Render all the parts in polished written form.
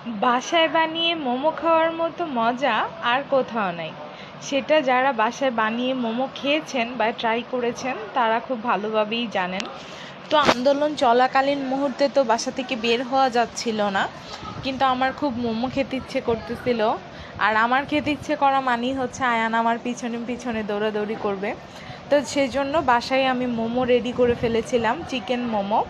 বাসায় বানিয়ে মোমো খাওয়ার মতো মজা আর কোথাও নাই। সেটা যারা বাসায় বানিয়ে মোমো খেয়েছেন বা ট্রাই করেছেন তারা খুব ভালোভাবেই জানেন। তো আন্দোলন চলাকালীন মুহূর্তে তো বাসা থেকে বের হওয়া যাচ্ছিল না, কিন্তু আমার খুব মোমো খেতে ইচ্ছে করতেছিল। আর আমার খেতে ইচ্ছে করা মানেই হচ্ছে আয়ান আমার পিছনে পিছনে দৌড়াদৌড়ি করবে। তো সেজন্য বাসায় আমি মোমো রেডি করে ফেলেছিলাম, চিকেন মোমো।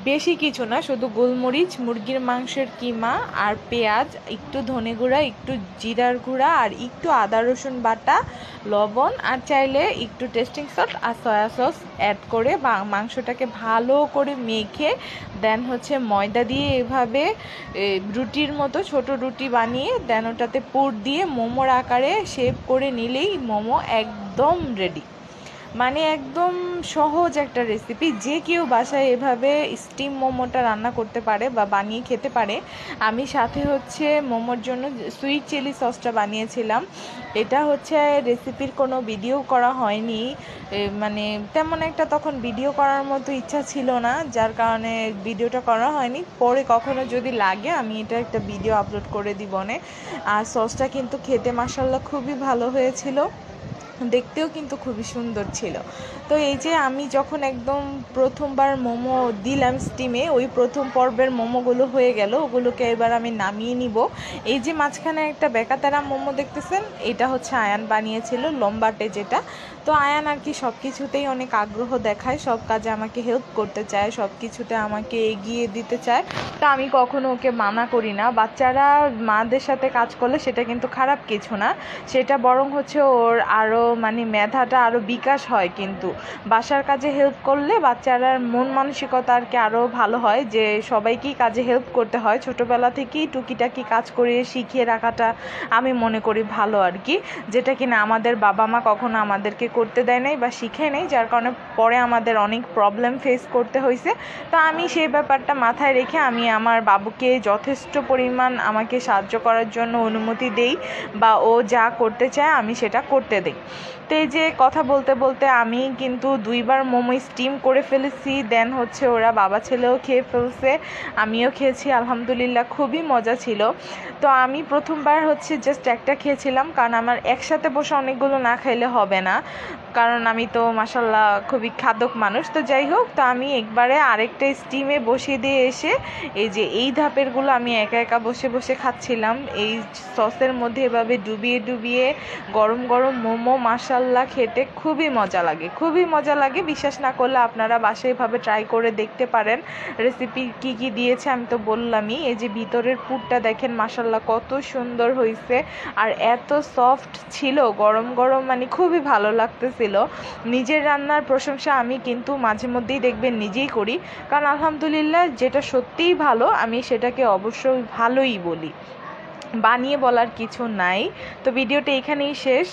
বেশি কিছু না, শুধু গোলমরিচ, মুরগির মাংসের কিমা আর পেঁয়াজ, একটু ধনে গুঁড়া, একটু জিরার গুঁড়া আর একটু আদা রসুন বাটা, লবণ আর চাইলে একটু টেস্টিং সল্ট আর সয়া সস অ্যাড করে মাংসটাকে ভালো করে মেখে দেন হচ্ছে ময়দা দিয়ে এভাবে রুটির মতো ছোট রুটি বানিয়ে দেন ওটাতে পুর দিয়ে মোমোর আকারে শেপ করে নিলেই মোমো একদম রেডি। মানে একদম সহজ একটা রেসিপি, যে কেউ বাসায় এভাবে স্টিম মোমোটা রান্না করতে পারে বা বানিয়ে খেতে পারে। আমি সাথে হচ্ছে মোমোর জন্য সুইট চিলি সসটা বানিয়েছিলাম। এটা হচ্ছে রেসিপির কোনো ভিডিও করা হয়নি, মানে তেমন একটা তখন ভিডিও করার মতো ইচ্ছা ছিল না, যার কারণে ভিডিওটা করা হয়নি। পরে কখনো যদি লাগে আমি এটা একটা ভিডিও আপলোড করে দিবনে। আর সসটা কিন্তু খেতে মাশাআল্লাহ খুবই ভালো হয়েছিল, দেখতেও কিন্তু খুবই সুন্দর ছিল। তো এই যে আমি যখন একদম প্রথমবার মোমো দিলাম স্টিমে, ওই প্রথম পর্বের মোমোগুলো হয়ে গেল, ওগুলোকে এবার আমি নামিয়ে নিব। এই যে মাঝখানে একটা বেকাতারা মোমো দেখতেছেন, এটা হচ্ছে আয়ান বানিয়েছিল, লম্বাটে যেটা। তো আয়ান আর কি সব কিছুতেই অনেক আগ্রহ দেখায়, সব কাজে আমাকে হেল্প করতে চায়, সব কিছুতে আমাকে এগিয়ে দিতে চায়। তো আমি কখনো ওকে মানা করি না। বাচ্চারা মাদের সাথে কাজ করলে সেটা কিন্তু খারাপ কিছু না, সেটা বরং হচ্ছে ওর আরও মানে মেধাটা আরও বিকাশ হয়। কিন্তু বাসার কাজে হেল্প করলে বাচ্চারার মন মানসিকতা আর কি আরও ভালো হয়, যে সবাইকেই কাজে হেল্প করতে হয়। ছোটোবেলা থেকেই টুকিটাকি কাজ করিয়ে শিখিয়ে রাখাটা আমি মনে করি ভালো আর কি, যেটা কিনা আমাদের বাবা মা কখনো আমাদেরকে করতে দেয় নাই বা শিখে নেই, যার কারণে পরে আমাদের অনেক প্রবলেম ফেস করতে হয়েছে। তো আমি সেই ব্যাপারটা মাথায় রেখে আমি আমার বাবুকে যথেষ্ট পরিমাণ আমাকে সাহায্য করার জন্য অনুমতি দেই, বা ও যা করতে চায় আমি সেটা করতে দিই। তো এই যে কথা বলতে বলতে আমি কিন্তু 2বার মোমো স্টিম করে ফেলেছি, দেন হচ্ছে ওরা বাবা ছেলেও খেয়ে ফেলছে, আমিও খেয়েছি, আলহামদুলিল্লাহ খুবই মজা ছিল। তো আমি প্রথমবার হচ্ছে জাস্ট একটা খেয়েছিলাম, কারণ আমার একসাথে বসে অনেকগুলো না খাইলে হবে না, কারণ আমি তো মাশাল্লাহ খুবই খাদক মানুষ। তো যাই হোক, তো আমি একবারে আরেকটা স্টিমে বসিয়ে দিয়ে এসে এই যে এই ধাপেরগুলো আমি একা একা বসে বসে খাচ্ছিলাম, এই সসের মধ্যে এভাবে ডুবিয়ে ডুবিয়ে গরম গরম মোমো। মাশাল্লাহ খেতে খুবই মজা লাগে, খুবই মজা লাগে। বিশ্বাস না করলে আপনারা বাসায় এভাবে ট্রাই করে দেখতে পারেন। রেসিপি কি কি দিয়েছে আমি তো বললামই। এই যে ভিতরের পুরটা দেখেন মাশাল্লাহ কত সুন্দর হয়েছে, আর এত সফট ছিল, গরম গরম, মানে খুবই ভালো লাগতেছিল। নিজের রান্নার প্রশংসা আমি কিন্তু মাঝে মধ্যেই দেখবেন নিজেই করি, কারণ আলহামদুলিল্লাহ যেটা সত্যিই ভালো আমি সেটাকে অবশ্যই ভালোই বলি, বানিয়ে বলার কিছু নাই। তো ভিডিওটা এখানেই শেষ।